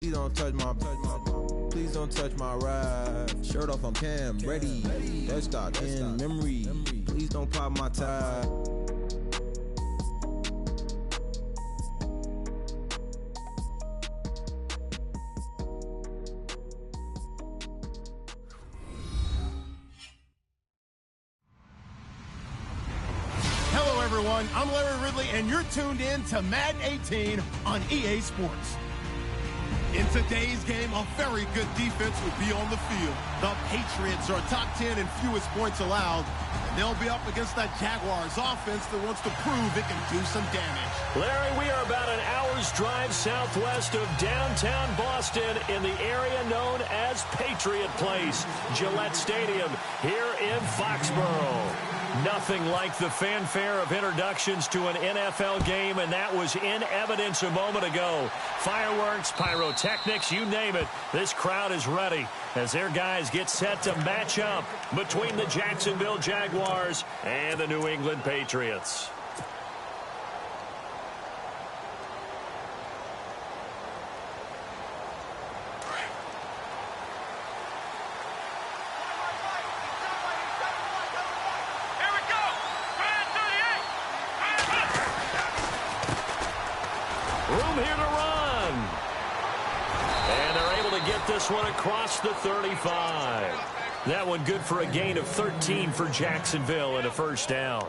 Please don't touch my, please don't touch my ride. Shirt off, I'm Cam, ready. Let's start in memory. Please don't pop my tie. Hello, everyone. I'm Larry Ridley, and you're tuned in to Madden 18 on EA Sports. In today's game, a very good defense will be on the field. The Patriots are top 10 in fewest points allowed, and they'll be up against that Jaguars offense that wants to prove it can do some damage. Larry, we are about an hour's drive southwest of downtown Boston in the area known as Patriot Place, Gillette Stadium, here in Foxborough. Nothing like the fanfare of introductions to an NFL game, and that was in evidence a moment ago. Fireworks, pyrotechnics, you name it. This crowd is ready as their guys get set to match up between the Jacksonville Jaguars and the New England Patriots. This one across the 35. That one good for a gain of 13 for Jacksonville and a first down.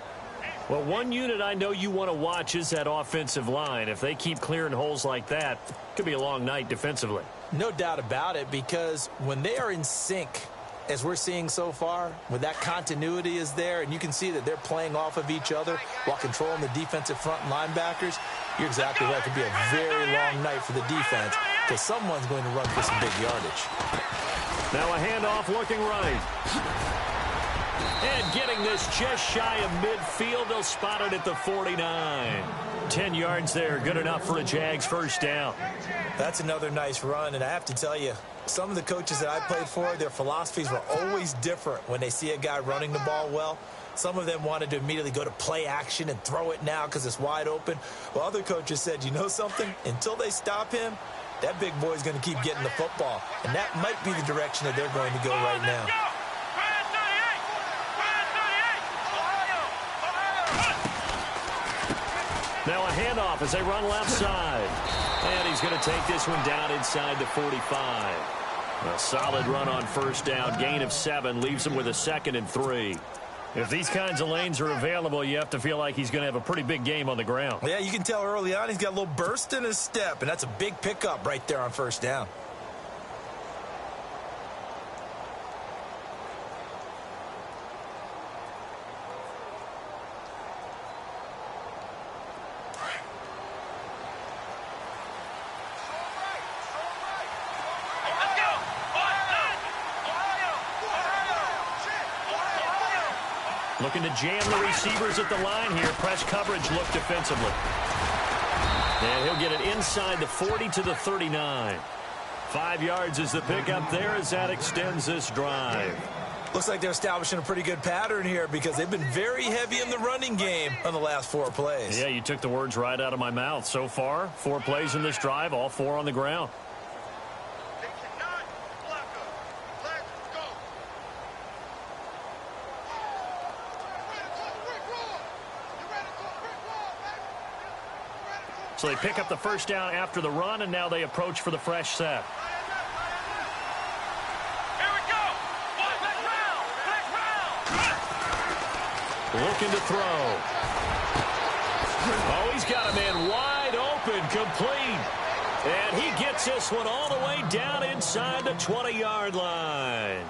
Well, one unit I know you want to watch is that offensive line. If they keep clearing holes like that, it could be a long night defensively. No doubt about it, because when they are in sync, as we're seeing so far, when that continuity is there and you can see that they're playing off of each other while controlling the defensive front linebackers, you're exactly right. It could be a very long night for the defense because someone's going to run for some big yardage. Now a handoff looking right. And getting this just shy of midfield. They'll spot it at the 49. 10 yards there. Good enough for a Jags first down. That's another nice run, and I have to tell you, some of the coaches that I played for, their philosophies were always different when they see a guy running the ball well. Some of them wanted to immediately go to play action and throw it now because it's wide open. Well, other coaches said, you know something? Until they stop him, that big boy's going to keep getting the football. And that might be the direction that they're going to go right now. Now a handoff as they run left side. And he's going to take this one down inside the 45. A solid run on first down. Gain of 7 leaves him with a 2nd and 3. If these kinds of lanes are available, you have to feel like he's going to have a pretty big game on the ground. Yeah, you can tell early on he's got a little burst in his step, and that's a big pickup right there on first down. Looking to jam the receivers at the line here. Press coverage look defensively. And he'll get it inside the 40 to the 39. 5 yards is the pickup there as that extends this drive. Looks like they're establishing a pretty good pattern here because they've been very heavy in the running game on the last 4 plays. Yeah, you took the words right out of my mouth. So far, 4 plays in this drive, all 4 on the ground. So they pick up the first down after the run, and now they approach for the fresh set. Here we go. Looking to throw. Oh, he's got a man wide open, complete. And he gets this one all the way down inside the 20-yard line.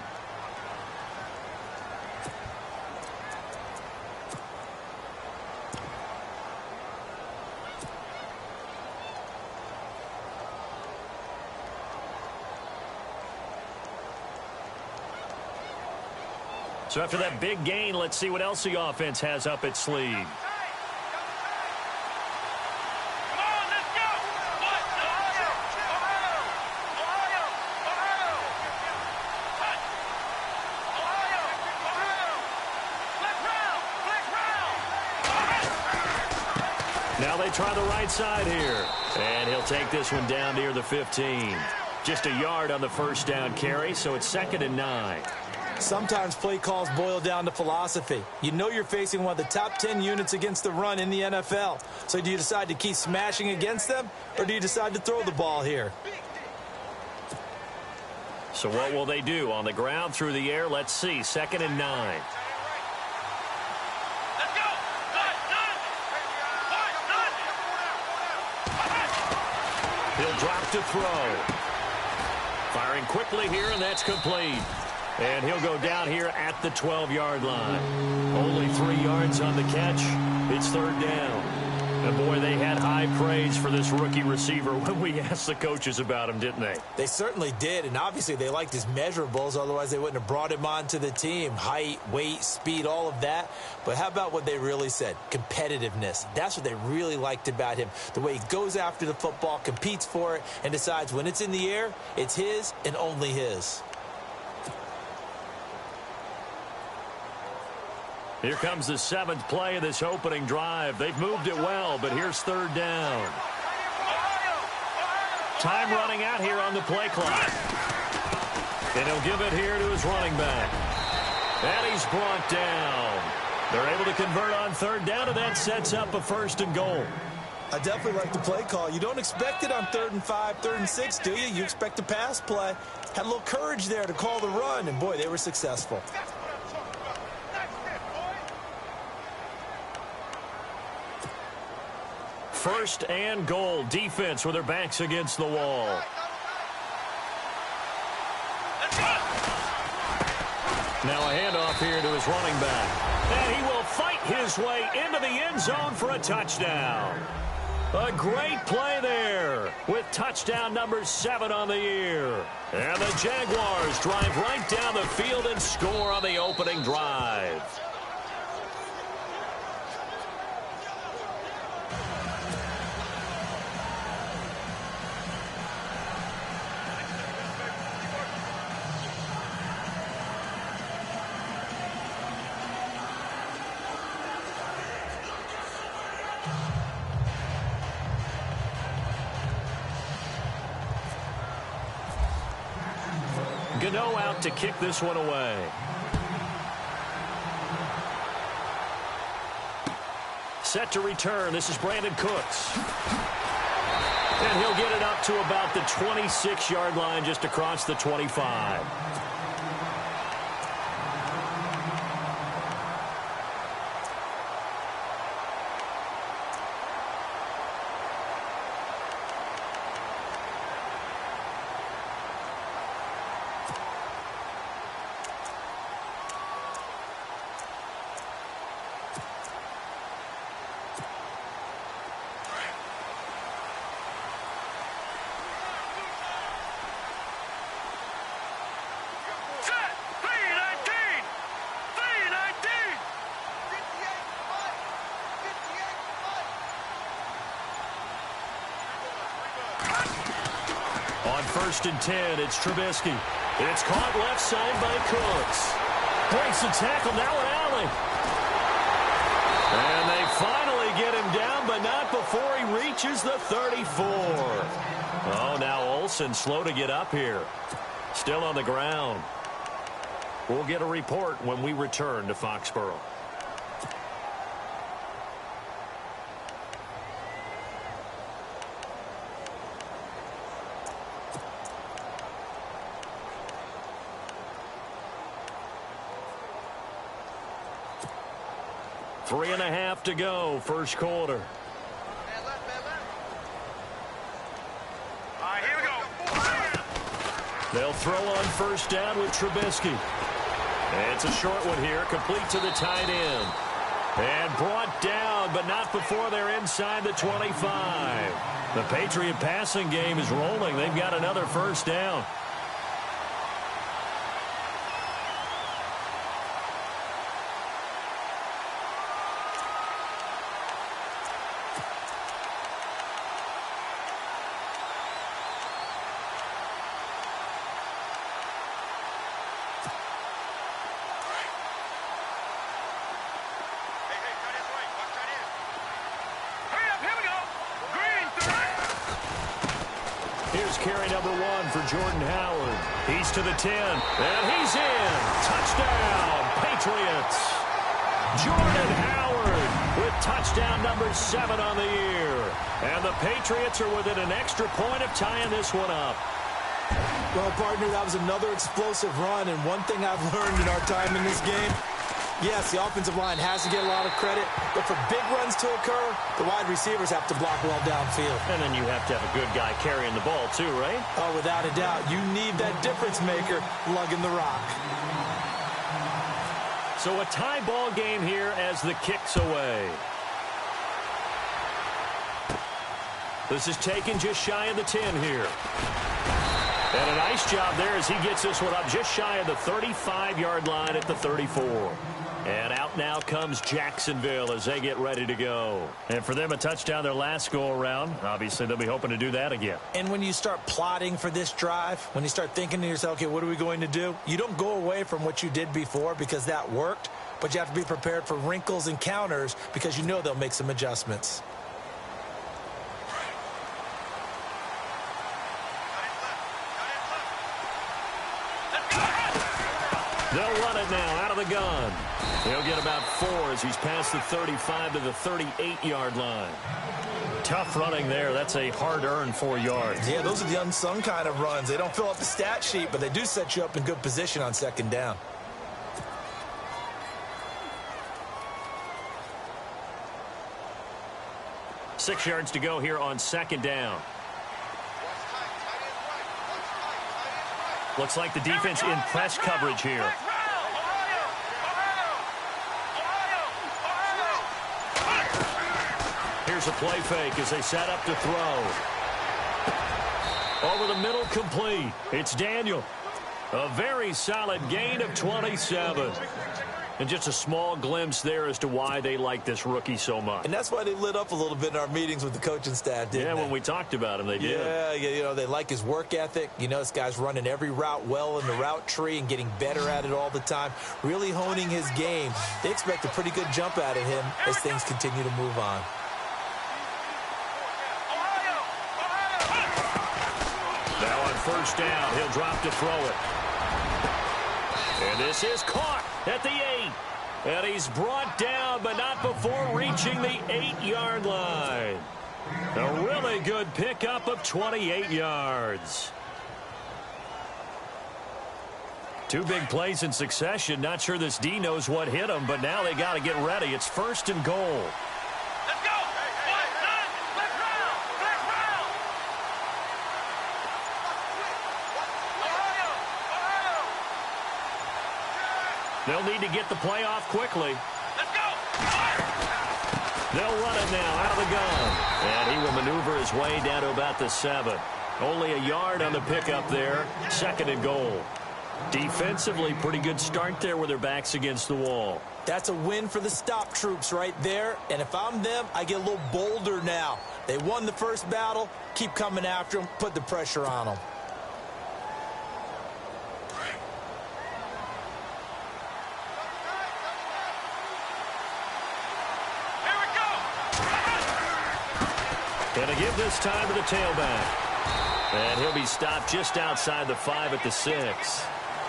So after that big gain, let's see what else the offense has up its sleeve. Now they try the right side here. And he'll take this one down near the 15. Just a yard on the first down carry, so it's 2nd and 9. Sometimes play calls boil down to philosophy. You know you're facing one of the top 10 units against the run in the NFL. So do you decide to keep smashing against them, or do you decide to throw the ball here? So what will they do? On the ground, through the air? Let's see. 2nd and 9. He'll drop to throw. Firing quickly here, and that's complete. And he'll go down here at the 12-yard line. Only 3 yards on the catch. It's 3rd down. And, boy, they had high praise for this rookie receiver when we asked the coaches about him, didn't they? They certainly did, and obviously they liked his measurables. Otherwise, they wouldn't have brought him onto the team. Height, weight, speed, all of that. But how about what they really said? Competitiveness. That's what they really liked about him. The way he goes after the football, competes for it, and decides when it's in the air, it's his and only his. Here comes the 7th play of this opening drive. They've moved it well, but here's 3rd down. Time running out here on the play clock. And he'll give it here to his running back. And he's brought down. They're able to convert on 3rd down, and that sets up a 1st and goal. I definitely like the play call. You don't expect it on 3rd and 5, 3rd and 6, do you? You expect a pass play. Had a little courage there to call the run, and, boy, they were successful. First and goal. Defense with their backs against the wall. Now a handoff here to his running back. And he will fight his way into the end zone for a touchdown. A great play there with touchdown number 7 on the year. And the Jaguars drive right down the field and score on the opening drive. Gano out to kick this one away. Set to return. This is Brandon Cooks. And he'll get it up to about the 26-yard line, just across the 25. On 1st and 10, it's Trubisky. It's caught left side by Cooks. Breaks the tackle, now an alley. And they finally get him down, but not before he reaches the 34. Oh, now Olsen slow to get up here. Still on the ground. We'll get a report when we return to Foxborough. Three and a half to go, first quarter. All right, here we go. They'll throw on 1st down with Trubisky. It's a short one here, complete to the tight end. And brought down, but not before they're inside the 25. The Patriot passing game is rolling. They've got another 1st down. Hurry up, here carry number 1 for Jordan Howard. He's to the 10, and he's in. Touchdown, Patriots. Jordan Howard with touchdown number 7 on the year. And the Patriots are within an extra point of tying this one up. Well, partner, that was another explosive run, and one thing I've learned in our time in this game, yes, the offensive line has to get a lot of credit, but for big runs to occur, the wide receivers have to block well downfield. And then you have to have a good guy carrying the ball too, right? Oh, without a doubt. You need that difference maker lugging the rock. So a tie ball game here as the kick's away. This is taken just shy of the 10 here. And a nice job there as he gets this one up just shy of the 35-yard line at the 34. And out now comes Jacksonville as they get ready to go. And for them, a touchdown their last go-around. Obviously, they'll be hoping to do that again. And when you start plotting for this drive, when you start thinking to yourself, okay, what are we going to do? You don't go away from what you did before because that worked, but you have to be prepared for wrinkles and counters because you know they'll make some adjustments. They'll run it now out of the gun. He'll get about 4 as he's past the 35 to the 38-yard line. Tough running there. That's a hard-earned 4 yards. Yeah, those are the unsung kind of runs. They don't fill up the stat sheet, but they do set you up in good position on second down. Six yards to go here on second down. Looks like the defense in press coverage here. Here's a play fake as they set up to throw. Over the middle, complete. It's Daniel. A very solid gain of 27. And just a small glimpse there as to why they like this rookie so much. And that's why they lit up a little bit in our meetings with the coaching staff, didn't they? Yeah, when we talked about him, they did. Yeah, you know, they like his work ethic. You know, this guy's running every route well in the route tree and getting better at it all the time, really honing his game. They expect a pretty good jump out of him as things continue to move on. Now on first down, he'll drop to throw it. And this is caught at the 8. And he's brought down, but not before reaching the 8-yard line. A really good pickup of 28 yards. 2 big plays in succession. Not sure this D knows what hit him, but now they got to get ready. It's first and goal. Let's go! Let's round! They'll need to get the play off quickly. Let's go! They'll run it now out of the gun. And he will maneuver his way down to about the 7. Only a yard on the pickup there. Second and goal. Defensively, pretty good start there with their backs against the wall. That's a win for the stop troops right there. And if I'm them, I get a little bolder now. They won the first battle. Keep coming after them. Put the pressure on them. And to give this time to the tailback. And he'll be stopped just outside the 5 at the 6.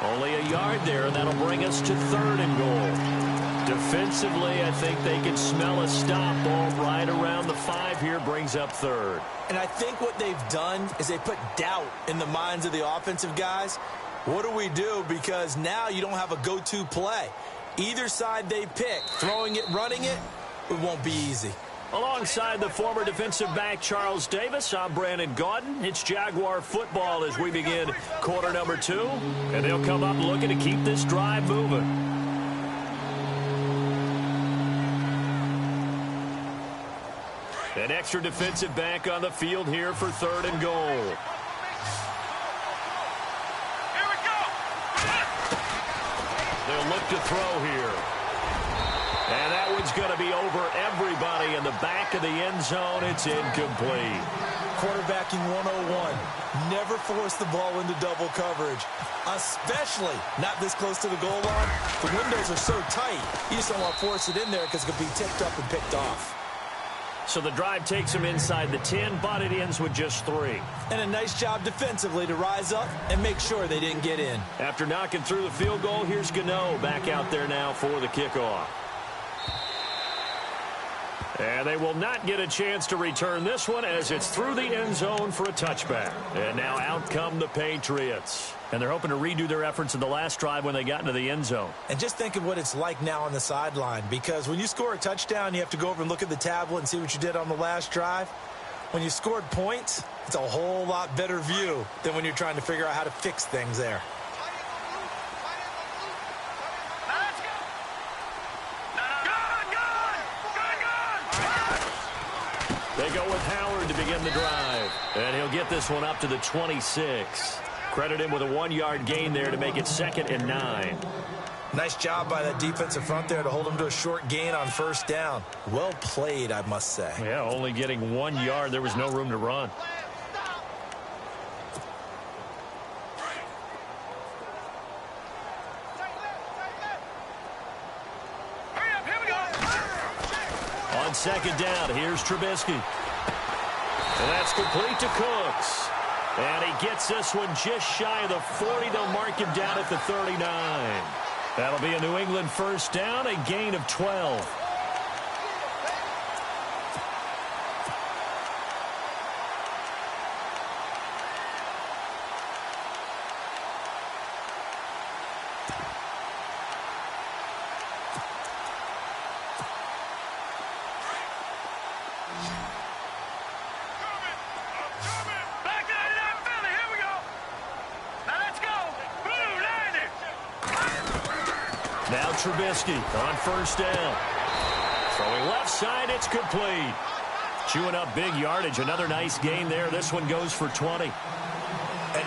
Only a yard there, and that'll bring us to third and goal. Defensively, I think they can smell a stop. Ball right around the 5 here brings up third. And I think what they've done is they put doubt in the minds of the offensive guys. What do we do? Because now you don't have a go-to play. Either side they pick, throwing it, running it, it won't be easy. Alongside the former defensive back Charles Davis, I'm Brandon Gaudin. It's Jaguar football as we begin quarter number 2. And they'll come up looking to keep this drive moving. An extra defensive back on the field here for third and goal. Here we go! They'll look to throw here. And that one's going to be over everybody in the back of the end zone. It's incomplete. Quarterbacking 101. Never force the ball into double coverage, especially not this close to the goal line. The windows are so tight, you just don't want to force it in there because it could be tipped up and picked off. So the drive takes him inside the 10, but it ends with just 3. And a nice job defensively to rise up and make sure they didn't get in. After knocking through the field goal, here's Gano back out there now for the kickoff. And they will not get a chance to return this one as it's through the end zone for a touchback. And now out come the Patriots. And they're hoping to redo their efforts in the last drive when they got into the end zone. And just think of what it's like now on the sideline, because when you score a touchdown, you have to go over and look at the tablet and see what you did on the last drive. When you scored points, it's a whole lot better view than when you're trying to figure out how to fix things there. They go with Howard to begin the drive. And he'll get this one up to the 26. Credit him with a 1-yard gain there to make it 2nd and 9. Nice job by that defensive front there to hold him to a short gain on first down. Well played, I must say. Yeah, only getting 1 yard. There was no room to run. On 2nd down, here's Trubisky. And that's complete to Cooks. And he gets this one just shy of the 40. They'll mark him down at the 39. That'll be a New England first down, a gain of 12. Now Trubisky on first down. Throwing left side, it's complete. Chewing up big yardage. Another nice gain there. This one goes for 20. An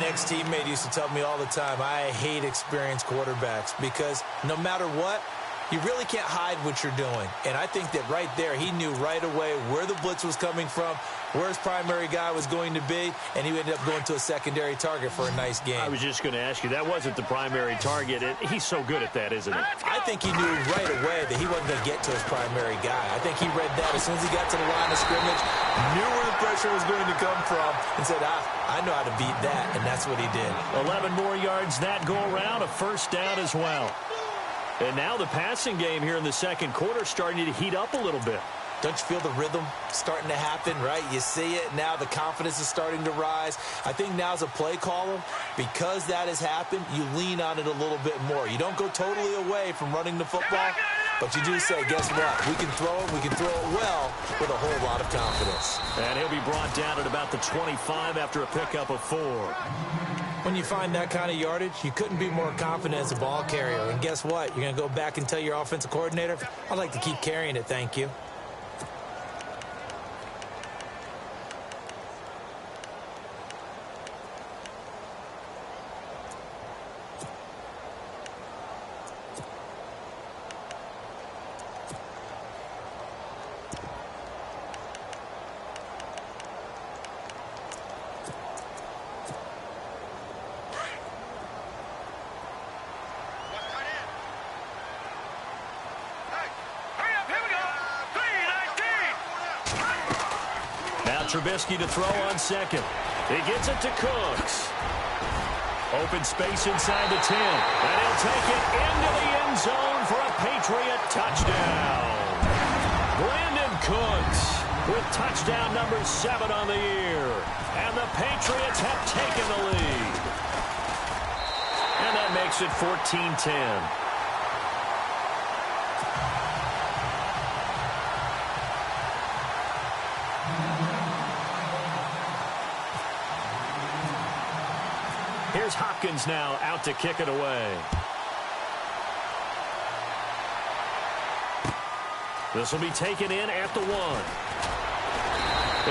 ex-teammate used to tell me all the time, I hate experienced quarterbacks because no matter what, you really can't hide what you're doing. And I think that right there, he knew right away where the blitz was coming from, where his primary guy was going to be, and he ended up going to a secondary target for a nice game. I was just going to ask you, that wasn't the primary target. He's so good at that, isn't he? I think he knew right away that he wasn't going to get to his primary guy. I think he read that as soon as he got to the line of scrimmage, knew where the pressure was going to come from, and said, I know how to beat that, and that's what he did. 11 more yards that go around, a first down as well. And now the passing game here in the second quarter starting to heat up a little bit. Don't you feel the rhythm starting to happen, right? You see it. Now the confidence is starting to rise. I think now as a play caller, because that has happened, you lean on it a little bit more. You don't go totally away from running the football, but you do say, guess what? We can throw it. We can throw it well with a whole lot of confidence. And he'll be brought down at about the 25 after a pickup of 4. When you find that kind of yardage, you couldn't be more confident as a ball carrier. And guess what? You're going to go back and tell your offensive coordinator, I'd like to keep carrying it, thank you. Trubisky to throw on second. He gets it to Cooks. Open space inside the 10. And he'll take it into the end zone for a Patriot touchdown. Brandon Cooks with touchdown number 7 on the year. And the Patriots have taken the lead. And that makes it 14-10. Here's Hopkins now out to kick it away. This will be taken in at the 1.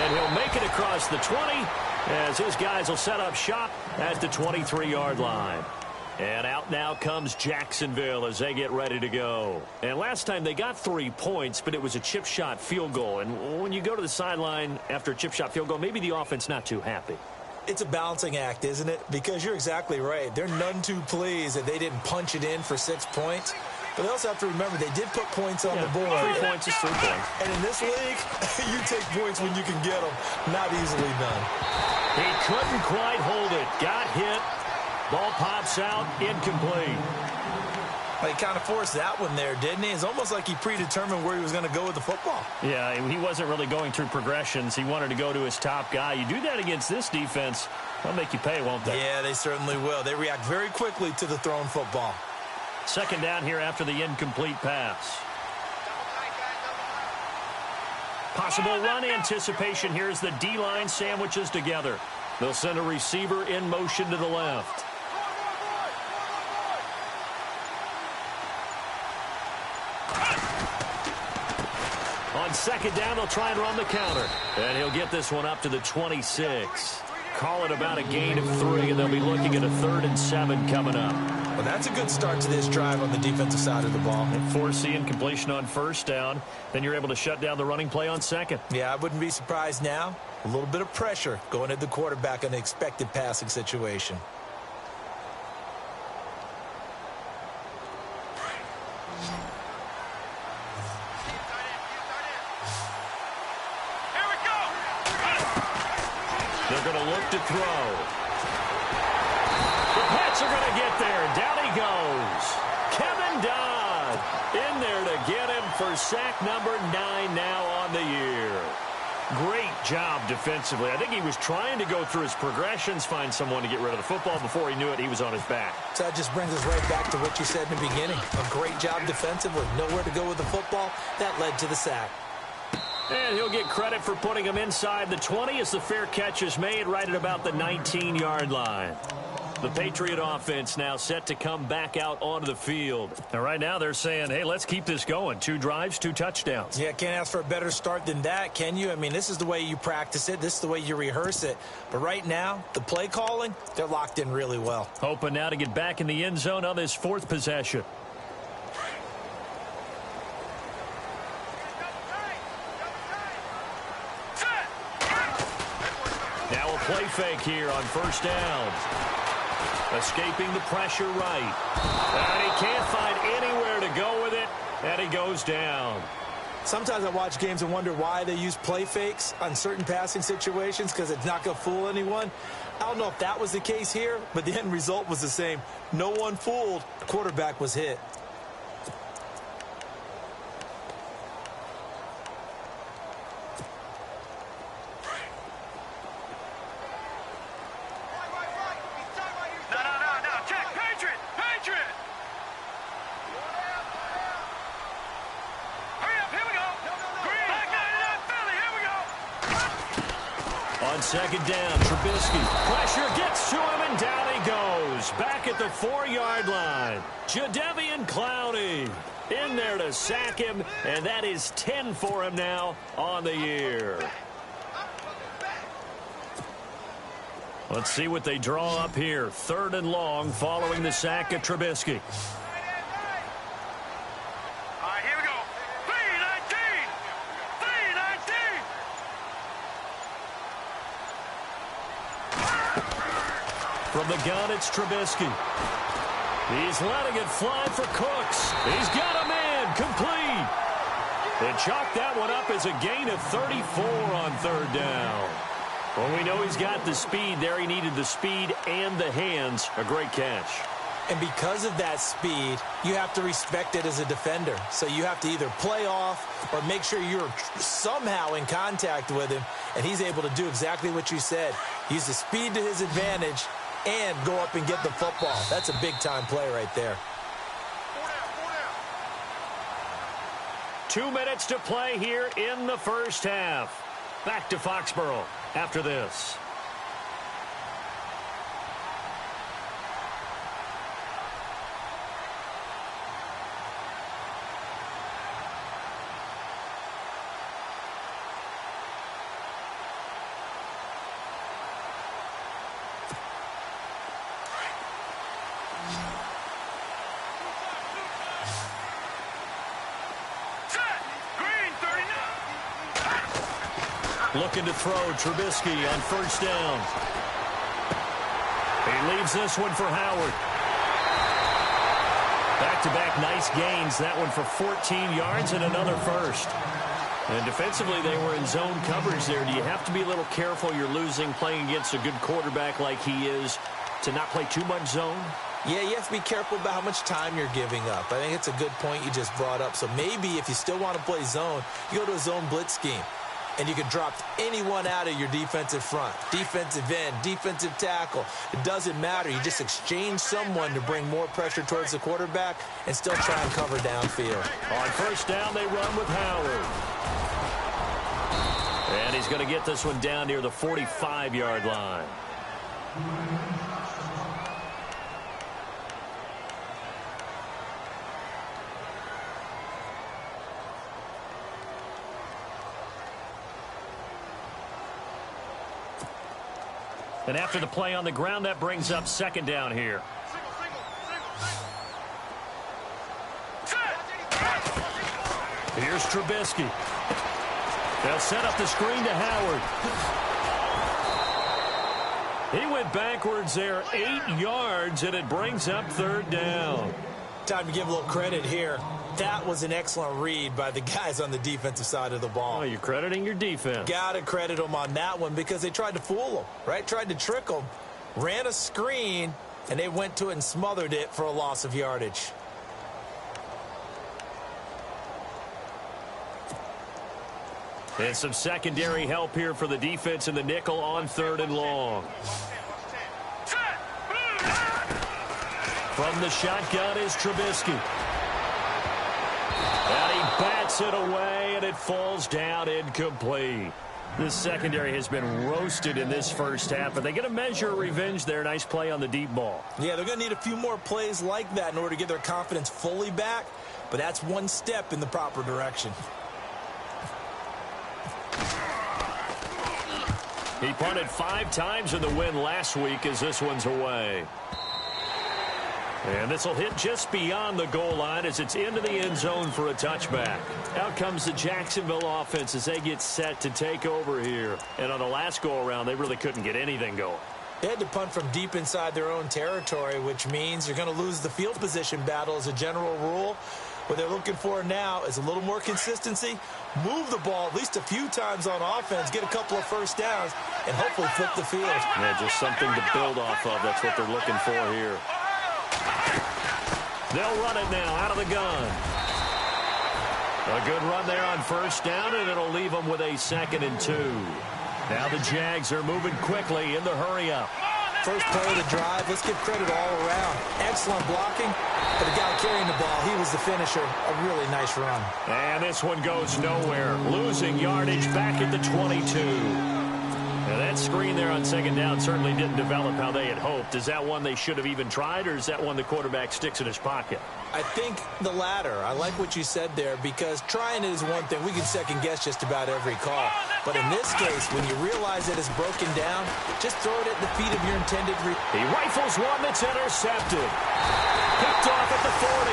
And he'll make it across the 20 as his guys will set up shop at the 23-yard line. And out now comes Jacksonville as they get ready to go. And last time they got 3 points, but it was a chip shot field goal. And when you go to the sideline after a chip shot field goal, maybe the offense not too happy. It's a balancing act, isn't it? Because you're exactly right. They're none too pleased that they didn't punch it in for 6 points. But they also have to remember they did put points on the board. 3 points is 3 points. And in this league, you take points when you can get them. Not easily done. He couldn't quite hold it. Got hit. Ball pops out. Incomplete. Well, he kind of forced that one there, didn't he? It's almost like he predetermined where he was going to go with the football. Yeah, he wasn't really going through progressions. He wanted to go to his top guy. You do that against this defense, they'll make you pay, won't they? Yeah, they certainly will. They react very quickly to the thrown football. Second down here after the incomplete pass. Possible run anticipation here as the D-line sandwiches together. They'll send a receiver in motion to the left. On second down, they'll try and run the counter. And he'll get this one up to the 26. Call it about a gain of 3, and they'll be looking at a 3rd and 7 coming up. Well, that's a good start to this drive on the defensive side of the ball. And force the incompletion on first down. Then you're able to shut down the running play on second. Yeah, I wouldn't be surprised now. A little bit of pressure going at the quarterback in an expected passing situation. They're going to look to throw. The Pats are going to get there. Down he goes. Kevin Dodd in there to get him for sack number 9 now on the year. Great job defensively. I think he was trying to go through his progressions, find someone to get rid of the football. Before he knew it, he was on his back. So that just brings us right back to what you said in the beginning. A great job defensively. Nowhere to go with the football. That led to the sack. And he'll get credit for putting him inside the 20 as the fair catch is made right at about the 19-yard line. The Patriot offense now set to come back out onto the field. And right now they're saying, hey, let's keep this going. 2 drives, 2 touchdowns. Yeah, can't ask for a better start than that, can you? I mean, this is the way you practice it. This is the way you rehearse it. But right now, the play calling, they're locked in really well. Hoping now to get back in the end zone on this 4th possession. Now a play fake here on first down. Escaping the pressure right. And he can't find anywhere to go with it. And he goes down. Sometimes I watch games and wonder why they use play fakes on certain passing situations because it's not going to fool anyone. I don't know if that was the case here, but the end result was the same. No one fooled. The quarterback was hit. Second down, Trubisky. Pressure gets to him, and down he goes. Back at the 4-yard line. Jadeveon Clowney in there to sack him, and that is 10 for him now on the year. Let's see what they draw up here. 3rd and long following the sack of Trubisky. From the gun, it's Trubisky. He's letting it fly for Cooks. He's got a man, complete. They chalk that one up as a gain of 34 on 3rd down. Well, we know he's got the speed there. He needed the speed and the hands. A great catch. And because of that speed, you have to respect it as a defender. So you have to either play off or make sure you're somehow in contact with him. And he's able to do exactly what you said. Use the speed to his advantage and go up and get the football. That's a big-time play right there. 2 minutes to play here in the first half. Back to Foxborough after this. Looking to throw, Trubisky on first down. He leaves this one for Howard. Back-to-back nice gains. That one for 14 yards and another first. And defensively, they were in zone coverage there. Do you have to be a little careful? You're losing playing against a good quarterback like he is to not play too much zone? Yeah, you have to be careful about how much time you're giving up. I think it's a good point you just brought up. So maybe if you still want to play zone, you go to a zone blitz scheme. And you can drop anyone out of your defensive front. Defensive end, defensive tackle. It doesn't matter. You just exchange someone to bring more pressure towards the quarterback and still try and cover downfield. On first down, they run with Howard. And he's going to get this one down near the 45-yard line. And after the play on the ground, that brings up second down here. Here's Trubisky. They'll set up the screen to Howard. He went backwards there 8 yards, and it brings up third down. Time to give a little credit here. That was an excellent read by the guys on the defensive side of the ball. Oh, you're crediting your defense. Got to credit them on that one because they tried to fool them, right? Tried to trick them. Ran a screen, and they went to it and smothered it for a loss of yardage. And some secondary help here for the defense in the nickel on third and long. From the shotgun is Trubisky. And he bats it away, and it falls down incomplete. This secondary has been roasted in this first half, but they get a measure of revenge there. Nice play on the deep ball. Yeah, they're going to need a few more plays like that in order to get their confidence fully back, but that's one step in the proper direction. He punted 5 times in the win last week as this one's away. And this will hit just beyond the goal line as it's into the end zone for a touchback. Out comes the Jacksonville offense as they get set to take over here. And on the last go-around, they really couldn't get anything going. They had to punt from deep inside their own territory, which means you're going to lose the field position battle as a general rule. What they're looking for now is a little more consistency, move the ball at least a few times on offense, get a couple of first downs, and hopefully flip the field. Yeah, just something to build off of. That's what they're looking for here. They'll run it now out of the gun. A good run there on first down, and it'll leave them with a 2nd and 2. Now the Jags are moving quickly in the hurry-up. First play of the drive, let's give credit all around. Excellent blocking, but the guy carrying the ball, he was the finisher. A really nice run. And this one goes nowhere. Losing yardage back at the 22. Now that screen there on second down certainly didn't develop how they had hoped. Is that one they should have even tried, or is that one the quarterback sticks in his pocket? I think the latter. I like what you said there because trying it is one thing. We can second guess just about every call. But in this case, when you realize that it's broken down, just throw it at the feet of your intended He rifles one that's intercepted. Picked off at the 40.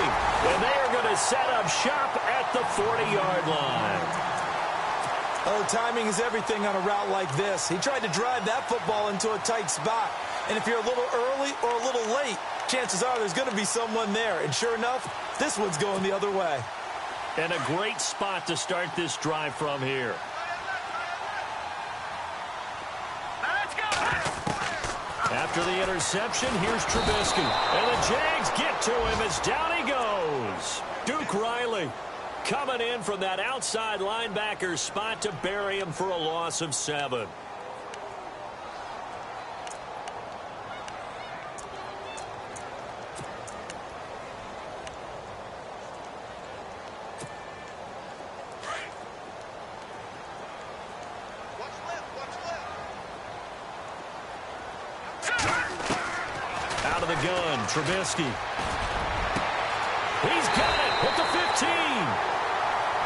And they are going to set up shop at the 40-yard line. Oh, timing is everything on a route like this. He tried to drive that football into a tight spot. And if you're a little early or a little late, chances are there's going to be someone there. And sure enough, this one's going the other way. And a great spot to start this drive from here. Let's go. After the interception, here's Trubisky. And the Jags get to him as down he goes. Duke Riley coming in from that outside linebacker spot to bury him for a loss of 7. Out of the gun, Trubisky. He's got it at the 15.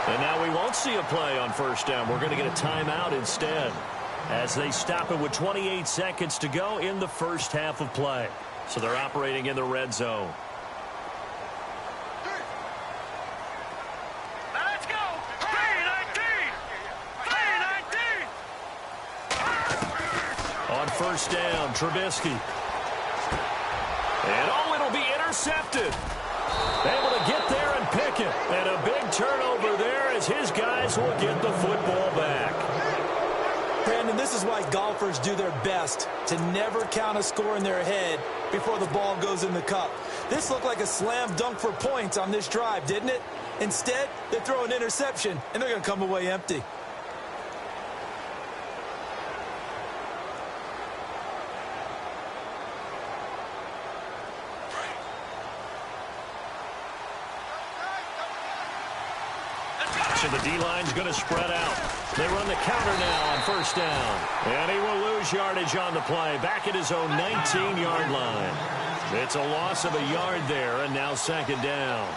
And now we won't see a play on first down. We're going to get a timeout instead as they stop it with 28 seconds to go in the first half of play. So they're operating in the red zone. Let's go. 3-19. On first down, Trubisky. And it'll be intercepted. Able to get there and pick it. And a big turnover there as his guys will get the football back. Brandon, this is why golfers do their best to never count a score in their head before the ball goes in the cup. This looked like a slam dunk for points on this drive, didn't it? Instead, they throw an interception, and they're going to come away empty. So the D-line's going to spread out. They run the counter now on first down. And he will lose yardage on the play. Back at his own 19-yard line. It's a loss of a yard there, and now second down.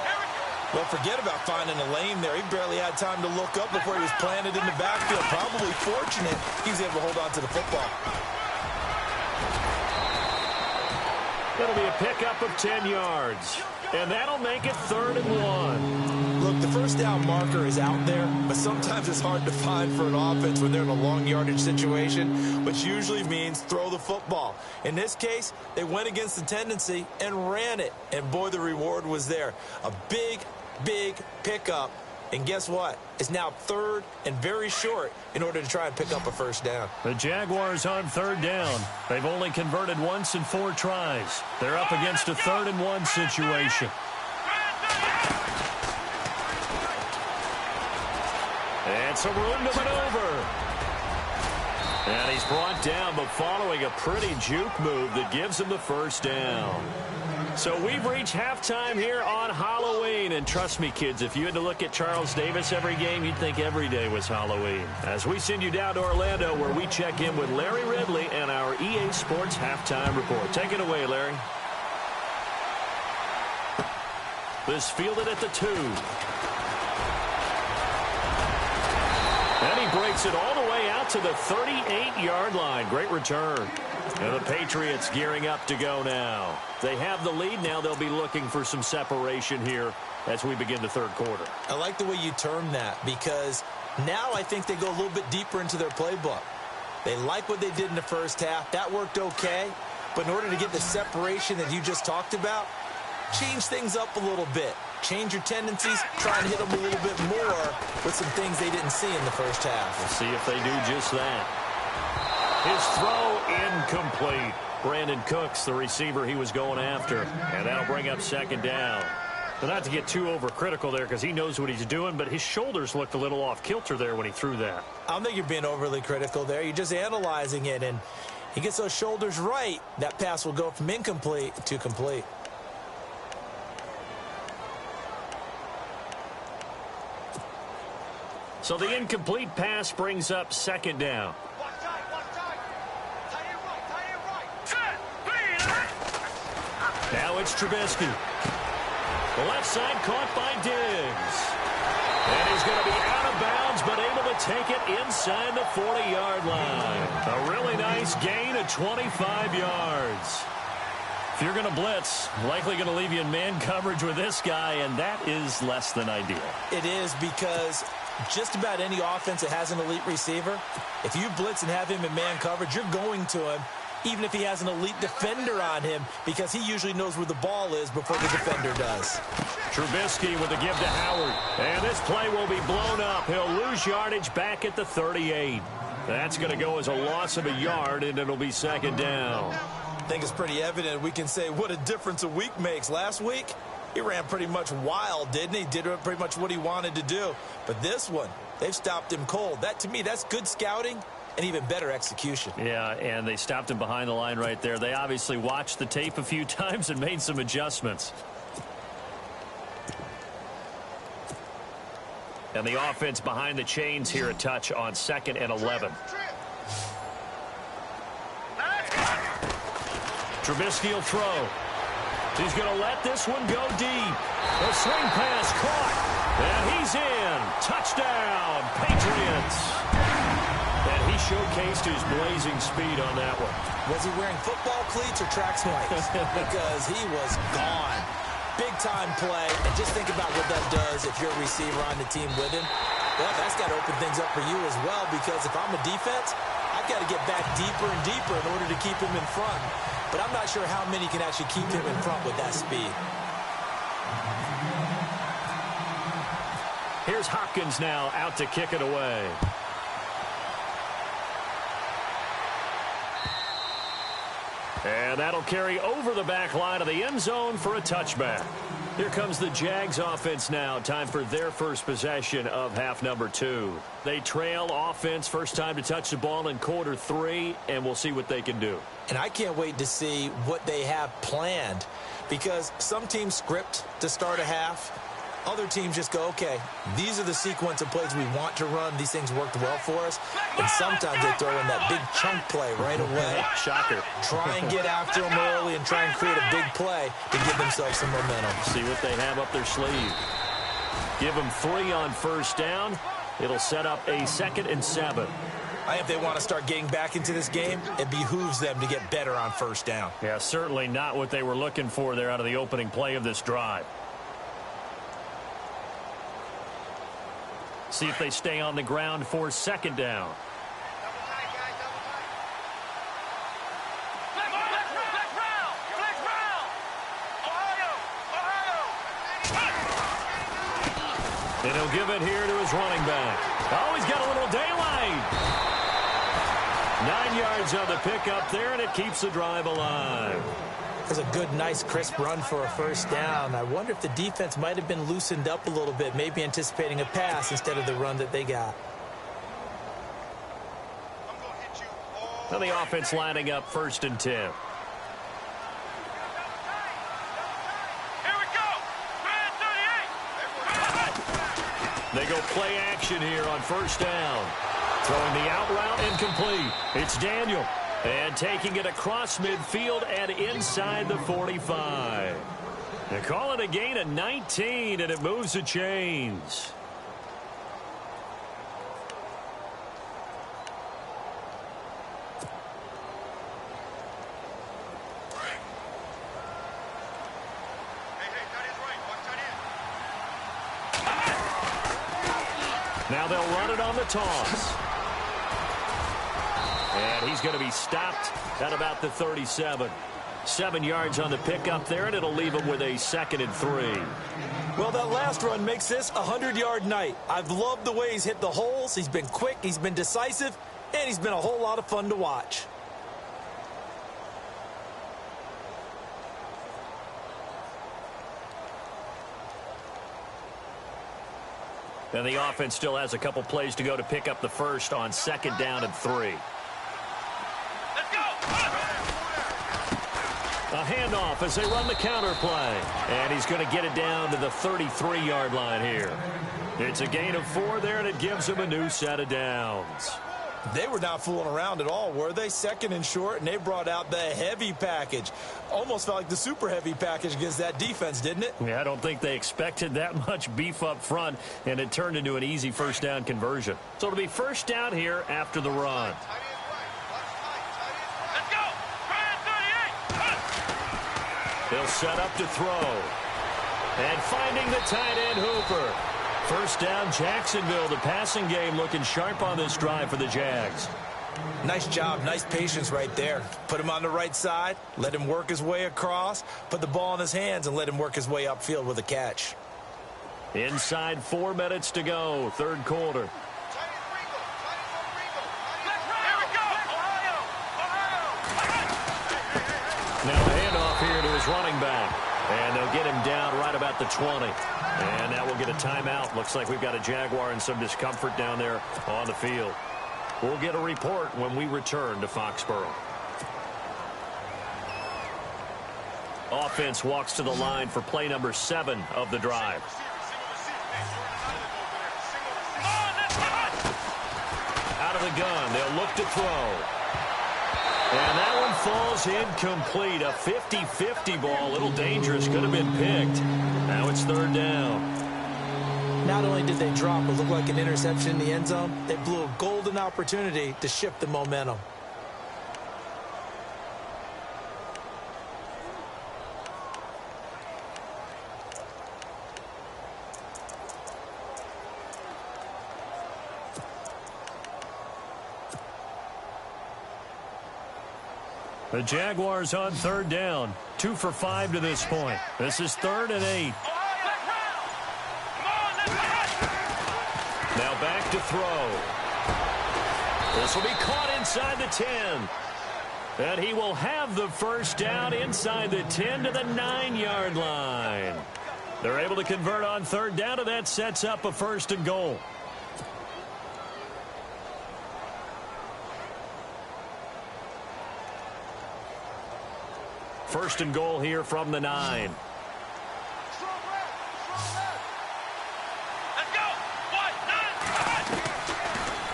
Well, forget about finding a lane there. He barely had time to look up before he was planted in the backfield. Probably fortunate he was able to hold on to the football. That'll be a pickup of 10 yards. And that'll make it 3rd and 1. Look, the first down marker is out there, but sometimes it's hard to find for an offense when they're in a long yardage situation, which usually means throw the football. In this case, they went against the tendency and ran it. And boy, the reward was there. A big, big pickup. And guess what? It's now 3rd and very short in order to try and pick up a first down. The Jaguars on 3rd down. They've only converted once in 4 tries. They're up against a 3rd and 1 situation. And some room to maneuver. And he's brought down, but following a pretty juke move that gives him the first down. So we've reached halftime here on Halloween. And trust me, kids, if you had to look at Charles Davis every game, you'd think every day was Halloween. As we send you down to Orlando, where we check in with Larry Ridley and our EA Sports Halftime Report. Take it away, Larry. This fielded at the 2. And he breaks it all the way out to the 38-yard line. Great return. And the Patriots gearing up to go now. They have the lead. Now they'll be looking for some separation here as we begin the 3rd quarter. I like the way you term that, because now I think they go a little bit deeper into their playbook. They like what they did in the first half. That worked okay. But in order to get the separation that you just talked about, change things up a little bit. Change your tendencies, try and hit them a little bit more with some things they didn't see in the first half. We'll see if they do just that. His throw incomplete. Brandon Cooks, the receiver he was going after. And that'll bring up second down. But not to get too overcritical there, because he knows what he's doing, but his shoulders looked a little off kilter there when he threw that. I don't think you're being overly critical there. You're just analyzing it, and he gets those shoulders right. That pass will go from incomplete to complete. So the incomplete pass brings up second down. Now it's Trubisky. The left side caught by Diggs. And he's going to be out of bounds, but able to take it inside the 40-yard line. A really nice gain of 25 yards. If you're going to blitz, likely going to leave you in man coverage with this guy, and that is less than ideal. It is, because just about any offense that has an elite receiver, if you blitz and have him in man coverage, you're going to him, even if he has an elite defender on him, because he usually knows where the ball is before the defender does. Trubisky with the give to Howard. And this play will be blown up. He'll lose yardage back at the 38. That's going to go as a loss of a yard, and it'll be second down. I think it's pretty evident. We can say what a difference a week makes. Last week, he ran pretty much wild, didn't he? Did pretty much what he wanted to do. But this one, they've stopped him cold. That, to me, that's good scouting and even better execution. Yeah, and they stopped him behind the line right there. They obviously watched the tape a few times and made some adjustments. And the offense behind the chains here a touch on 2nd and 11. Trubisky will throw. He's going to let this one go deep. The swing pass caught. And he's in. Touchdown, Patriots. And he showcased his blazing speed on that one. Was he wearing football cleats or track spikes? Because he was gone. Big-time play. And just think about what that does if you're a receiver on the team with him. Well, that's got to open things up for you as well, because if I'm a defense, I've got to get back deeper and deeper in order to keep him in front. But I'm not sure how many can actually keep him in front with that speed. Here's Hopkins now out to kick it away. And that'll carry over the back line of the end zone for a touchback. Here comes the Jags offense now. Time for their first possession of half number 2. They trail offense first time to touch the ball in quarter 3, and we'll see what they can do. And I can't wait to see what they have planned, because some teams script to start a half. Other teams just go, okay, these are the sequence of plays we want to run. These things worked well for us. And sometimes they throw in that big chunk play right away. Shocker. Try and get after them early and try and create a big play to give themselves some momentum. See what they have up their sleeve. Give them 3 on first down. It'll set up a 2nd and 7. I think if they want to start getting back into this game, it behooves them to get better on first down. Yeah, certainly not what they were looking for there out of the opening play of this drive. See if they stay on the ground for 2nd down. And he'll give it here to his running back. Oh, he's got a little daylight. 9 yards on the pickup there, and it keeps the drive alive. That's a good, nice, crisp run for a first down. I wonder if the defense might have been loosened up a little bit, maybe anticipating a pass instead of the run that they got. Now the offense lining up 1st and 10. Here we go. They go play action here on first down. Throwing the out route incomplete. It's Daniel. And taking it across midfield and inside the 45. They call it a gain of 19, and it moves the chains. Now they'll run it on the toss. And he's going to be stopped at about the 37. 7 yards on the pickup there, and it'll leave him with a 2nd and 3. Well, that last run makes this a 100-yard night. I've loved the way he's hit the holes. He's been quick, he's been decisive, and he's been a whole lot of fun to watch. And the offense still has a couple plays to go to pick up the first on 2nd down and 3. A handoff as they run the counter play. And he's going to get it down to the 33-yard line here. It's a gain of 4 there, and it gives him a new set of downs. They were not fooling around at all, were they? 2nd and short, and they brought out the heavy package. Almost felt like the super heavy package against that defense, didn't it? Yeah, I don't think they expected that much beef up front, and it turned into an easy first down conversion. So it'll be first down here after the run. They'll set up to throw. And finding the tight end Hooper. First down, Jacksonville. The passing game looking sharp on this drive for the Jags. Nice job, nice patience right there. Put him on the right side, let him work his way across, put the ball in his hands, and let him work his way upfield with a catch. Inside 4 minutes to go, 3rd quarter. Now a handoff here to his running back. And they'll get him down right about the 20. And now we'll get a timeout. Looks like we've got a Jaguar in some discomfort down there on the field. We'll get a report when we return to Foxborough. Offense walks to the line for play number 7 of the drive. Out of the gun, they'll look to throw. And that one falls incomplete. A 50-50 ball. A little dangerous. Could have been picked. Now it's 3rd down. Not only did they drop what looked like an interception in the end zone, they blew a golden opportunity to shift the momentum. The Jaguars on 3rd down. 2 for 5 to this point. This is 3rd and 8. throw. This will be caught inside the 10. And he will have the first down inside the 10 to the 9-yard line. They're able to convert on third down, and that sets up a 1st and goal. First and goal here from the 9.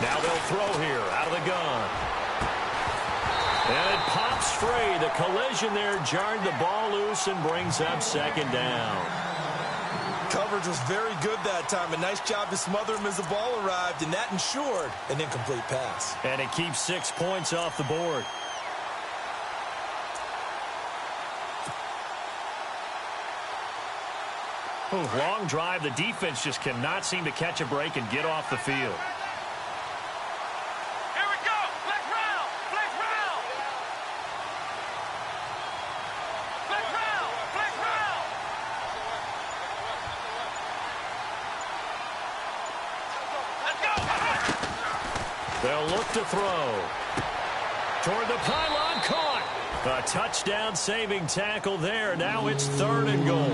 Now they'll throw here out of the gun. And it pops free. The collision there jarred the ball loose and brings up 2nd down. Coverage was very good that time. A nice job to smother him as the ball arrived, and that ensured an incomplete pass. And it keeps 6 points off the board. Long drive. The defense just cannot seem to catch a break and get off the field. Here we go. Let's round. Let's round. Let's round. Let's round. Let's go. They'll look to throw. Toward the pylon, caught. A touchdown-saving tackle there. Now it's 3rd and goal.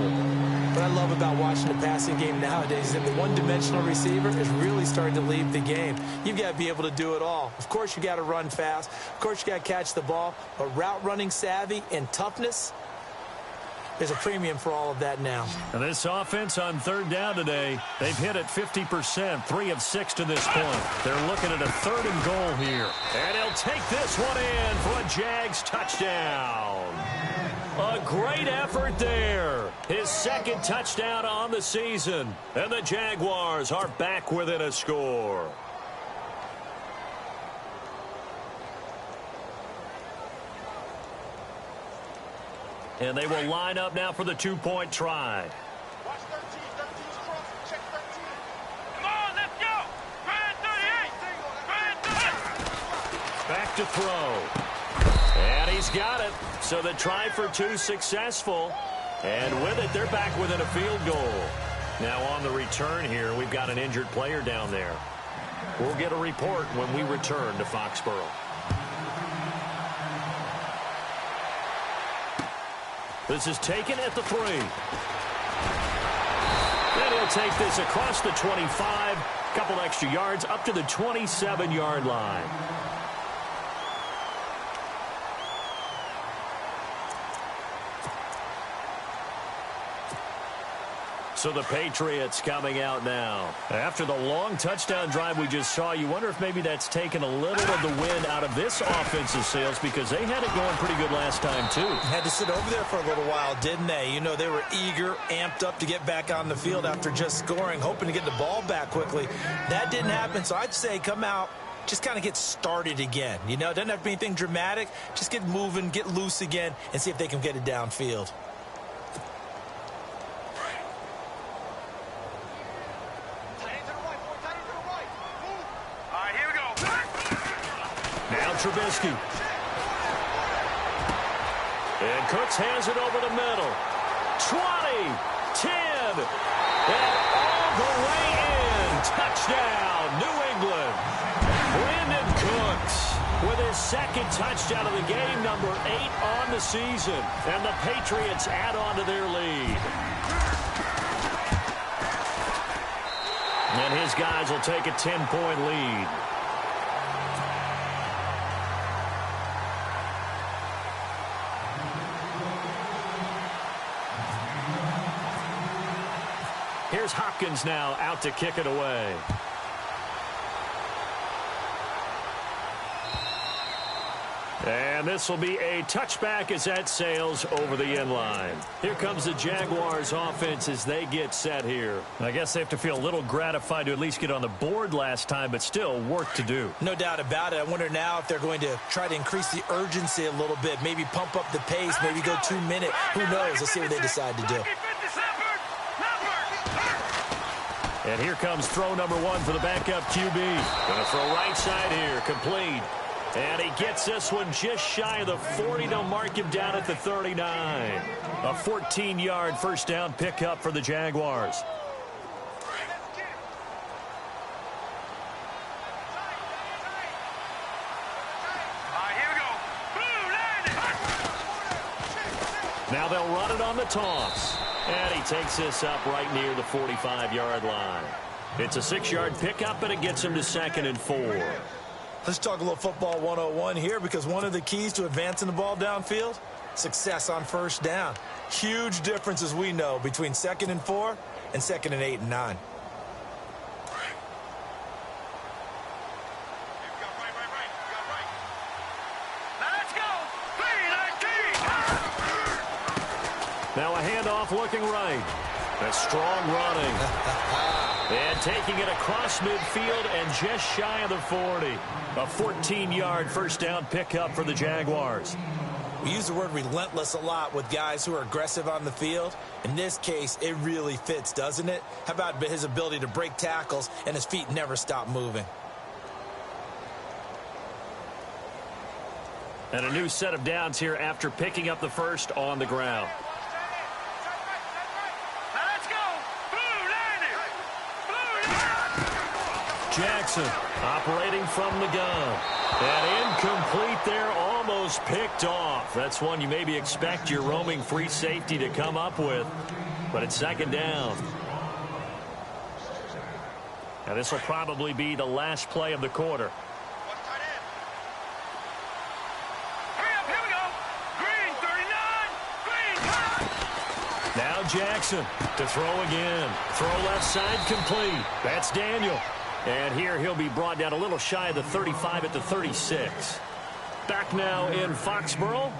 What I love about watching the passing game nowadays is that the one-dimensional receiver is really starting to leave the game. You've got to be able to do it all. Of course, you got to run fast. Of course, you got to catch the ball. But route running savvy and toughness, there's a premium for all of that now. And this offense on 3rd down today, they've hit it 50%, 3 of 6 to this point. They're looking at a 3rd and goal here. And he'll take this one in for a Jags touchdown. A great effort there. His 2nd touchdown on the season. And the Jaguars are back within a score. And they will line up now for the 2-point try. Watch 13. 13's cross. Check 13. Come on, let's go. Try 38. Try 38. Back to throw. And he's got it. So the try for 2 successful. And with it, they're back within a field goal. Now on the return here, we've got an injured player down there. We'll get a report when we return to Foxborough. This is taken at the 3. And he'll take this across the 25. Couple extra yards up to the 27-yard line. So the Patriots coming out now. After the long touchdown drive we just saw, you wonder if maybe that's taken a little of the wind out of this offensive sails because they had it going pretty good last time, too. Had to sit over there for a little while, didn't they? You know, they were eager, amped up to get back on the field after just scoring, hoping to get the ball back quickly. That didn't happen, so I'd say come out, just kind of get started again. You know, it doesn't have to be anything dramatic. Just get moving, get loose again, and see if they can get it downfield. Trubisky. And Cooks hands it over the middle. 20, 10, and all the way in. Touchdown, New England. Brandon Cooks with his 2nd touchdown of the game, number 8 on the season. And the Patriots add on to their lead. And his guys will take a 10-point lead. Here's Hopkins now out to kick it away. And this will be a touchback as that sails over the end line. Here comes the Jaguars offense as they get set here. I guess they have to feel a little gratified to at least get on the board last time, but still work to do. No doubt about it. I wonder now if they're going to try to increase the urgency a little bit, maybe pump up the pace, maybe go 2 minute. Who knows? Let's see what they decide to do. And here comes throw number 1 for the backup QB. Going to throw right side here, complete. And he gets this one just shy of the 40. They'll mark him down at the 39. A 14-yard first down pickup for the Jaguars. Now they'll run it on the toss. And he takes this up right near the 45-yard line. It's a 6-yard pickup, and it gets him to 2nd and 4. Let's talk a little football 101 here, because one of the keys to advancing the ball downfield, success on first down. Huge difference, as we know, between 2nd and 4 and 2nd and 8 and 9. Now a handoff looking right. A strong running. And taking it across midfield and just shy of the 40. A 14-yard first down pickup for the Jaguars. We use the word relentless a lot with guys who are aggressive on the field. In this case, it really fits, doesn't it? How about his ability to break tackles and his feet never stop moving? And a new set of downs here after picking up the first on the ground. Jackson operating from the gun. And incomplete there, almost picked off. That's one you maybe expect your roaming free safety to come up with. But it's 2nd down. And this will probably be the last play of the quarter. Now Jackson to throw again. Throw left side complete. That's Daniel. And here he'll be brought down a little shy of the 35 at the 36. Back now in Foxborough.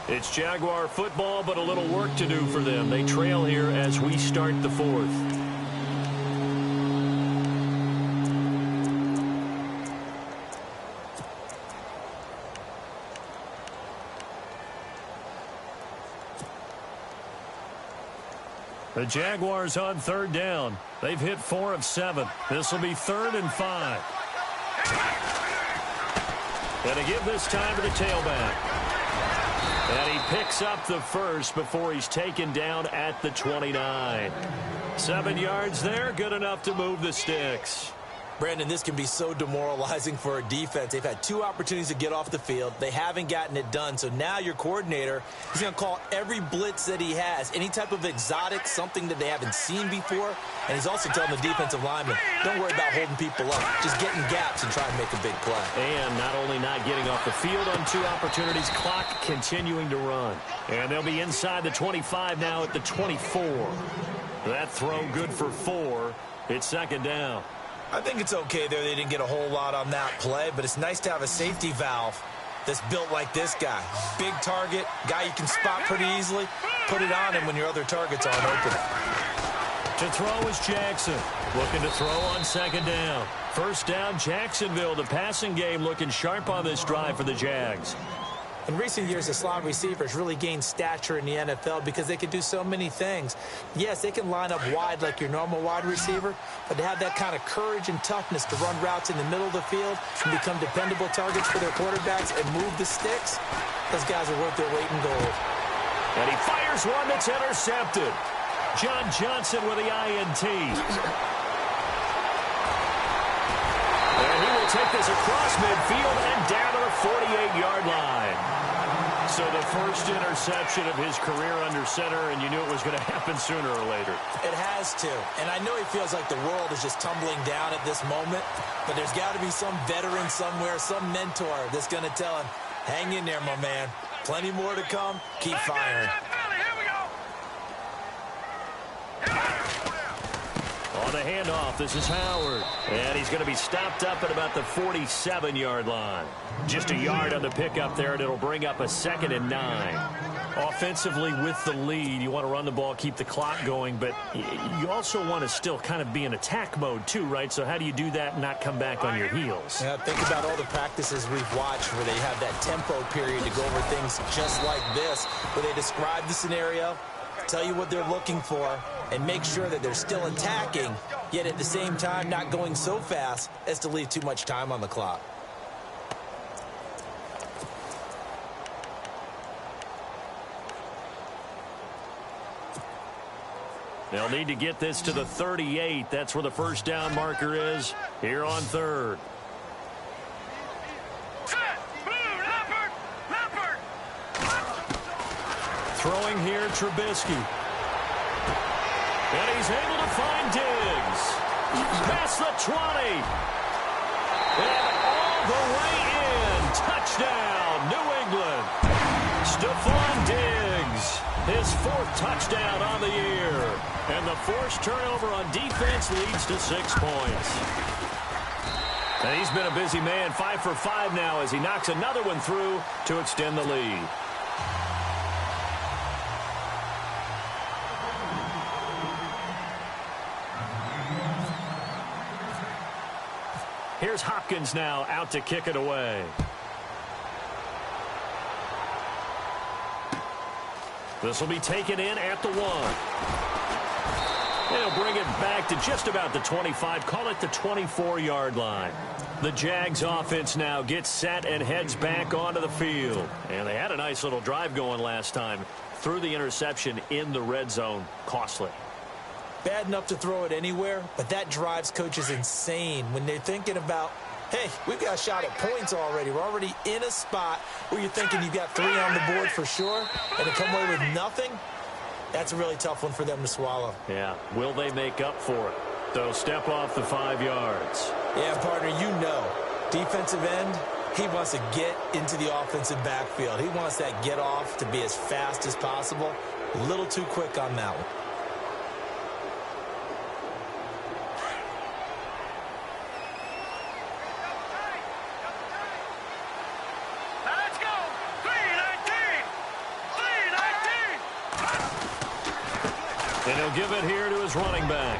It's Jaguar football, but a little work to do for them. They trail here as we start the 4th. The Jaguars on 3rd down. They've hit 4 of 7. This will be 3rd and 5. And to give this time to the tailback. And he picks up the first before he's taken down at the 29. 7 yards there, good enough to move the sticks. Brandon, this can be so demoralizing for a defense. They've had 2 opportunities to get off the field. They haven't gotten it done. So now your coordinator is going to call every blitz that he has, any type of exotic, something that they haven't seen before. And he's also telling the defensive lineman, don't worry about holding people up. Just get in gaps and try and make a big play. And not only not getting off the field on 2 opportunities, clock continuing to run. And they'll be inside the 25 now at the 24. That throw good for 4. It's 2nd down. I think it's okay there. They didn't get a whole lot on that play, but it's nice to have a safety valve that's built like this guy. Big target, guy you can spot pretty easily. Put it on him when your other targets aren't open. To throw is Jackson. Looking to throw on 2nd down. First down, Jacksonville. The passing game looking sharp on this drive for the Jags. In recent years, the slot receivers really gained stature in the NFL because they can do so many things. Yes, they can line up wide like your normal wide receiver, but to have that kind of courage and toughness to run routes in the middle of the field and become dependable targets for their quarterbacks and move the sticks, those guys are worth their weight in gold. And he fires one that's intercepted. John Johnson with the INT. And he will take this across midfield and down to the 48-yard line. So the first interception of his career under center, and you knew it was going to happen sooner or later. It has to. And I know he feels like the world is just tumbling down at this moment, but there's got to be some veteran somewhere, some mentor that's going to tell him, hang in there, my man. Plenty more to come. Keep firing. On the handoff, this is Howard. And he's going to be stopped up at about the 47-yard line. Just a yard on the pickup there, and it'll bring up a 2nd and 9. Offensively with the lead, you want to run the ball, keep the clock going, but you also want to still kind of be in attack mode too, right? So how do you do that and not come back on your heels? Yeah, think about all the practices we've watched where they have that tempo period to go over things just like this, where they describe the scenario, tell you what they're looking for, and make sure that they're still attacking, yet at the same time not going so fast as to leave too much time on the clock. They'll need to get this to the 38. That's where the first down marker is here on 3rd. Throwing here, Trubisky. And he's able to find Diggs. Past the 20. And all the way in. Touchdown, New England. Stephon Diggs, his 4th touchdown on the year. And the forced turnover on defense leads to 6 points. And he's been a busy man, 5 for 5 now as he knocks another one through to extend the lead. Here's Hopkins now out to kick it away. This will be taken in at the 1. They'll bring it back to just about the 25, call it the 24-yard line. The Jags offense now gets set and heads back onto the field. And they had a nice little drive going last time. Threw the interception in the red zone. Costly. Bad enough to throw it anywhere, but that drives coaches insane when they're thinking about, hey, we've got a shot at points already. We're already in a spot where you're thinking you've got 3 on the board for sure, and to come away with nothing, that's a really tough one for them to swallow. Yeah, will they make up for it? They'll step off the 5 yards. Yeah, partner, you know, defensive end, he wants to get into the offensive backfield. He wants that get off to be as fast as possible. A little too quick on that one. And he'll give it here to his running back.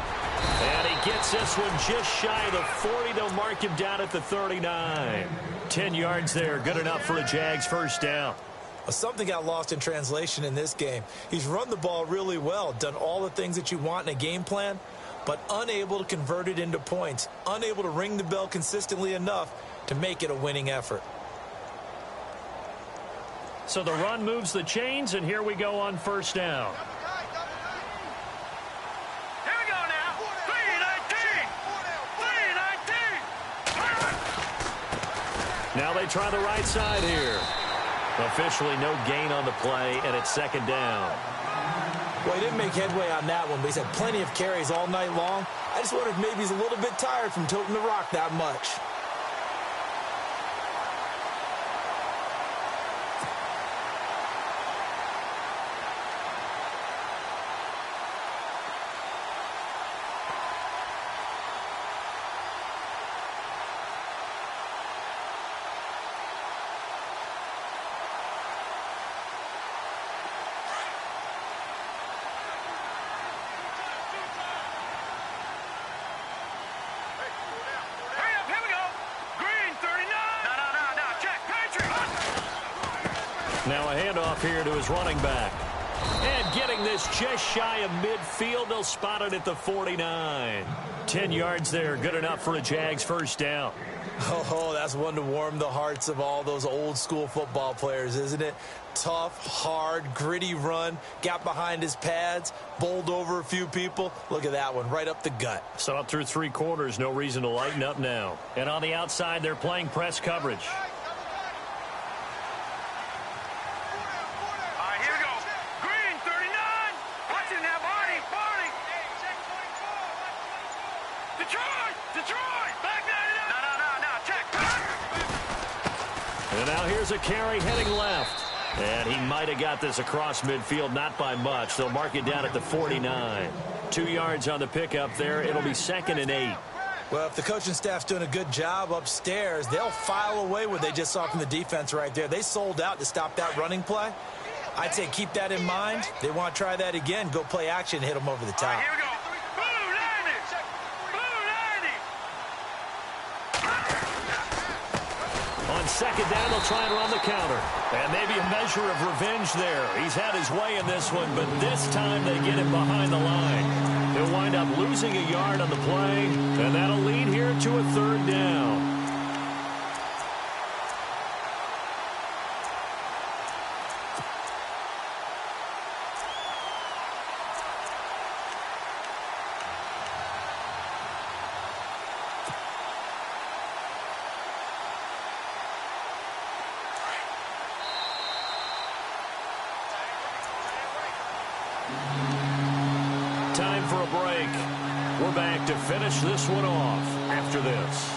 And he gets this one just shy of the 40. They'll mark him down at the 39. 10 yards there. Good enough for a Jags first down. Well, something got lost in translation in this game. He's run the ball really well, done all the things that you want in a game plan, but unable to convert it into points, unable to ring the bell consistently enough to make it a winning effort. So the run moves the chains, and here we go on first down. Now they try the right side here. Officially no gain on the play, and it's second down. Well, he didn't make headway on that one, but he's had plenty of carries all night long. I just wonder if maybe he's a little bit tired from toting the rock that much. Now a handoff here to his running back. And getting this just shy of midfield. They'll spot it at the 49. 10 yards there. Good enough for a Jags first down. Oh, that's one to warm the hearts of all those old school football players, isn't it? Tough, hard, gritty run. Got behind his pads. Bowled over a few people. Look at that one. Right up the gut. So up through 3 quarters. No reason to lighten up now. And on the outside, they're playing press coverage. And now here's a carry heading left. And he might have got this across midfield, not by much. They'll mark it down at the 49. 2 yards on the pickup there. It'll be second and 8. Well, if the coaching staff's doing a good job upstairs, they'll file away what they just saw from the defense right there. They sold out to stop that running play. I'd say keep that in mind. They want to try that again. Go play action, hit them over the top. Here we go. On second down, they'll try and run the counter. And maybe a measure of revenge there. He's had his way in this one, but this time they get it behind the line. He'll wind up losing a yard on the play, and that'll lead here to a third down. Time for a break. We're back to finish this one off after this.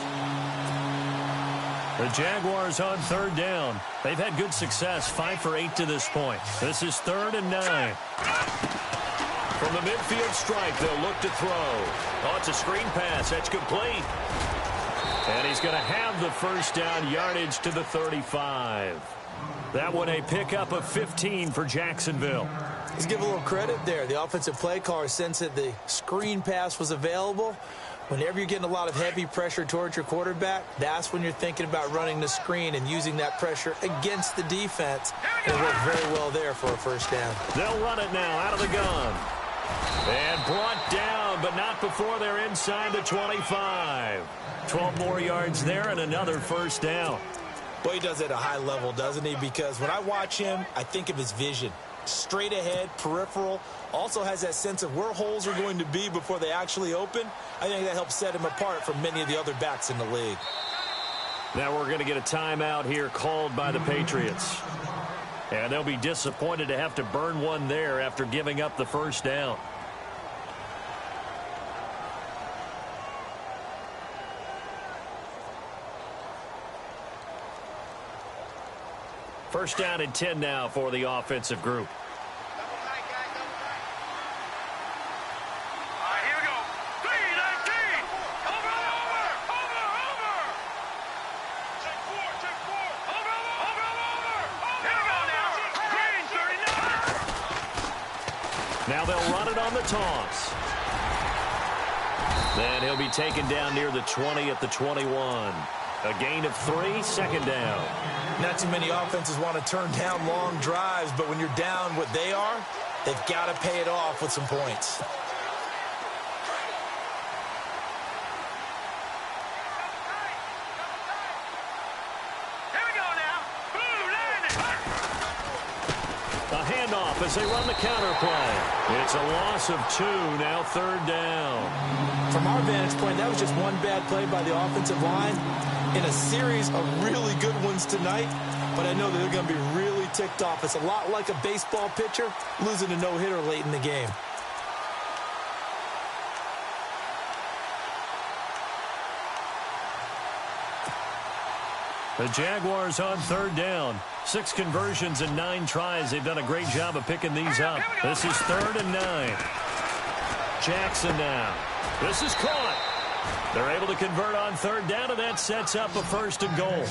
The Jaguars on third down. They've had good success, 5 for 8 to this point. This is 3rd and 9. From the midfield stripe, they'll look to throw. Oh, it's a screen pass. That's complete. And he's going to have the first down, yardage to the 35. That one a pickup of 15 for Jacksonville. Let's give a little credit there. The offensive play caller sensed that the screen pass was available. Whenever you're getting a lot of heavy pressure towards your quarterback, that's when you're thinking about running the screen and using that pressure against the defense. And it worked very well there for a first down. They'll run it now out of the gun. And brought down, but not before they're inside the 25. 12 more yards there and another first down. Well, he does it at a high level, doesn't he? Because when I watch him, I think of his vision. Straight ahead, peripheral, also has that sense of where holes are going to be before they actually open. I think that helps set him apart from many of the other backs in the league. Now we're going to get a timeout here called by the Patriots. And they'll be disappointed to have to burn one there after giving up the first down. First down and 10 now for the offensive group. Here we go. 3-19. Over. Check four. Over. Here we go now. Green 39. Now they'll run it on the toss. Then he'll be taken down near the 20 at the 21. A gain of 3, second down. Not too many offenses want to turn down long drives, but when you're down what they are, they've got to pay it off with some points. Here we go now. Blue landing. A handoff as they run the counter play. It's a loss of 2, now third down. From our vantage point, that was just one bad play by the offensive line in a series of really good ones tonight, but I know that they're going to be really ticked off. It's a lot like a baseball pitcher losing a no-hitter late in the game. The Jaguars on third down. 6 conversions and 9 tries. They've done a great job of picking these up. This is 3rd and 9. Jackson now. This is caught. They're able to convert on third down, and that sets up a 1st and goal.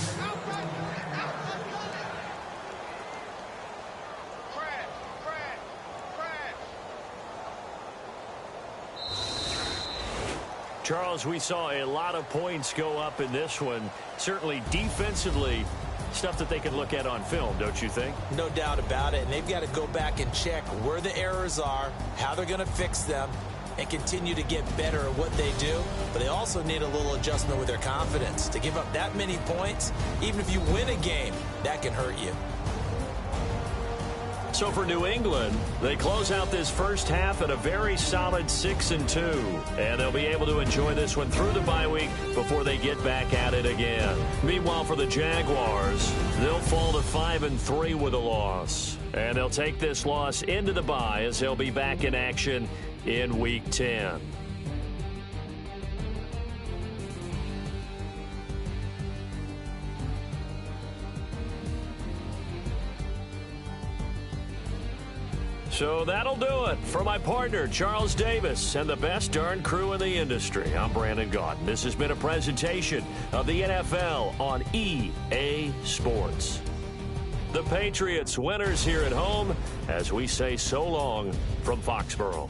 Charles, we saw a lot of points go up in this one. Certainly defensively, stuff that they can look at on film, don't you think? No doubt about it, and they've got to go back and check where the errors are, how they're going to fix them, and continue to get better at what they do. But they also need a little adjustment with their confidence. To give up that many points, even if you win a game, that can hurt you. So for New England, they close out this first half at a very solid 6-2. And they'll be able to enjoy this one through the bye week before they get back at it again. Meanwhile, for the Jaguars, they'll fall to 5-3 with a loss. And they'll take this loss into the bye as they'll be back in action in Week 10. So that'll do it. For my partner, Charles Davis, and the best darn crew in the industry, I'm Brandon Gaudin. This has been a presentation of the NFL on EA Sports. The Patriots winners here at home as we say so long from Foxborough.